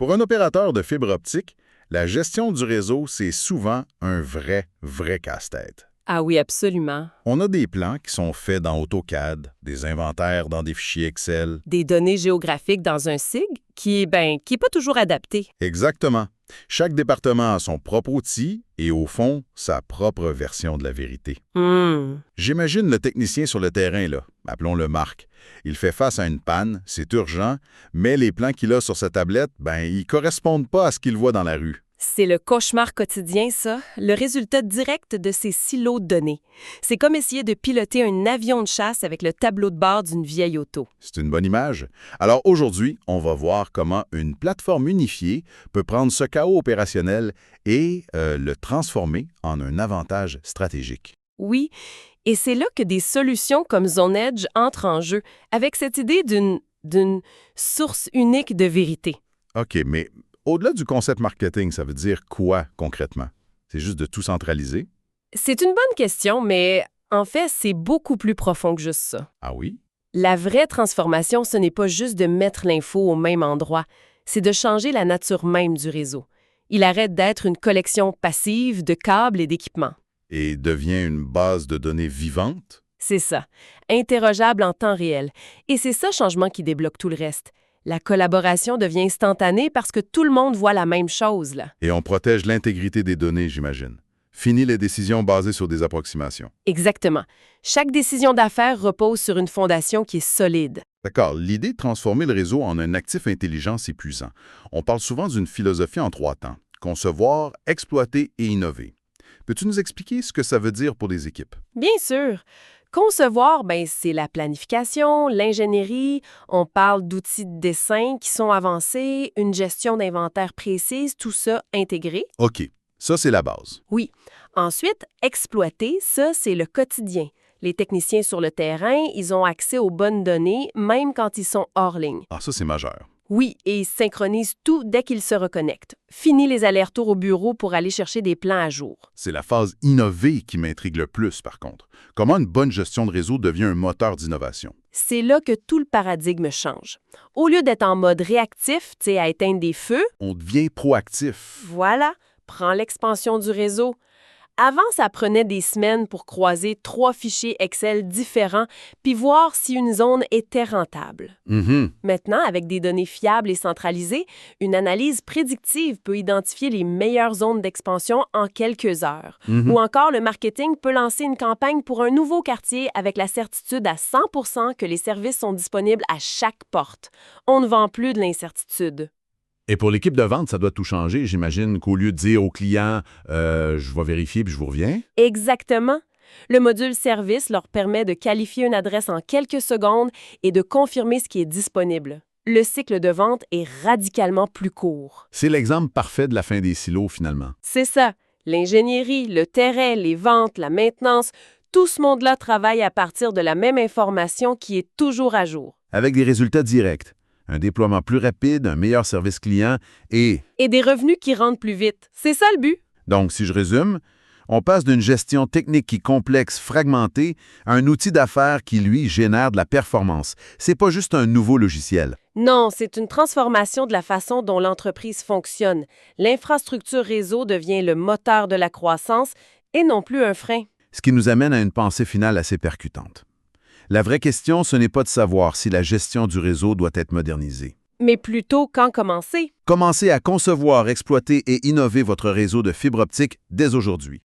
Pour un opérateur de fibre optique, la gestion du réseau, c'est souvent un vrai casse-tête. Ah oui, absolument. On a des plans qui sont faits dans AutoCAD, des inventaires dans des fichiers Excel. Des données géographiques dans un SIG qui est pas toujours adapté. Exactement. Chaque département a son propre outil et, au fond, sa propre version de la vérité. J'imagine le technicien sur le terrain, là, appelons-le Marc. Il fait face à une panne, c'est urgent, mais les plans qu'il a sur sa tablette, ils correspondent pas à ce qu'il voit dans la rue. C'est le cauchemar quotidien, ça, le résultat direct de ces silos de données. C'est comme essayer de piloter un avion de chasse avec le tableau de bord d'une vieille auto. C'est une bonne image. Alors aujourd'hui, on va voir comment une plateforme unifiée peut prendre ce chaos opérationnel et le transformer en un avantage stratégique. Oui, et c'est là que des solutions comme ZoneEdge entrent en jeu, avec cette idée d'une source unique de vérité. OK, mais au-delà du concept marketing, ça veut dire quoi concrètement? C'est juste de tout centraliser? C'est une bonne question, mais en fait, c'est beaucoup plus profond que juste ça. Ah oui? La vraie transformation, ce n'est pas juste de mettre l'info au même endroit, c'est de changer la nature même du réseau. Il arrête d'être une collection passive de câbles et d'équipements. Et devient une base de données vivante? C'est ça, interrogeable en temps réel. Et c'est ça, changement, qui débloque tout le reste. La collaboration devient instantanée parce que tout le monde voit la même chose, là. Et on protège l'intégrité des données, j'imagine. Fini les décisions basées sur des approximations. Exactement. Chaque décision d'affaires repose sur une fondation qui est solide. D'accord, l'idée de transformer le réseau en un actif intelligent, c'est puissant. On parle souvent d'une philosophie en 3 temps: concevoir, exploiter et innover. Peux-tu nous expliquer ce que ça veut dire pour les équipes? Bien sûr. Concevoir, c'est la planification, l'ingénierie, on parle d'outils de dessin qui sont avancés, une gestion d'inventaire précise, tout ça intégré. OK, ça c'est la base. Oui. Ensuite, exploiter, ça c'est le quotidien. Les techniciens sur le terrain, ils ont accès aux bonnes données, même quand ils sont hors ligne. Ah, ça c'est majeur. Oui, et ils synchronisent tout dès qu'ils se reconnectent. Fini les allers-retours au bureau pour aller chercher des plans à jour. C'est la phase innovée qui m'intrigue le plus, par contre. Comment une bonne gestion de réseau devient un moteur d'innovation? C'est là que tout le paradigme change. Au lieu d'être en mode réactif, à éteindre des feux, On devient proactif. voilà, prends l'expansion du réseau. Avant, ça prenait des semaines pour croiser 3 fichiers Excel différents puis voir si une zone était rentable. Maintenant, avec des données fiables et centralisées, une analyse prédictive peut identifier les meilleures zones d'expansion en quelques heures. Ou encore, le marketing peut lancer une campagne pour un nouveau quartier avec la certitude à 100% que les services sont disponibles à chaque porte. On ne vend plus de l'incertitude. Et pour l'équipe de vente, ça doit tout changer. J'imagine qu'au lieu de dire au client je vais vérifier puis je vous reviens. Exactement. Le module service leur permet de qualifier une adresse en quelques secondes et de confirmer ce qui est disponible. Le cycle de vente est radicalement plus court. C'est l'exemple parfait de la fin des silos, finalement. C'est ça. L'ingénierie, le terrain, les ventes, la maintenance, tout ce monde-là travaille à partir de la même information qui est toujours à jour. Avec des résultats directs. Un déploiement plus rapide, un meilleur service client et des revenus qui rentrent plus vite. C'est ça le but. Donc, si je résume, on passe d'une gestion technique qui est complexe, fragmentée, à un outil d'affaires qui, lui, génère de la performance. C'est pas juste un nouveau logiciel. Non, c'est une transformation de la façon dont l'entreprise fonctionne. L'infrastructure réseau devient le moteur de la croissance et non plus un frein. Ce qui nous amène à une pensée finale assez percutante. La vraie question, ce n'est pas de savoir si la gestion du réseau doit être modernisée. Mais plutôt quand commencer. Commencez à concevoir, exploiter et innover votre réseau de fibre optique dès aujourd'hui.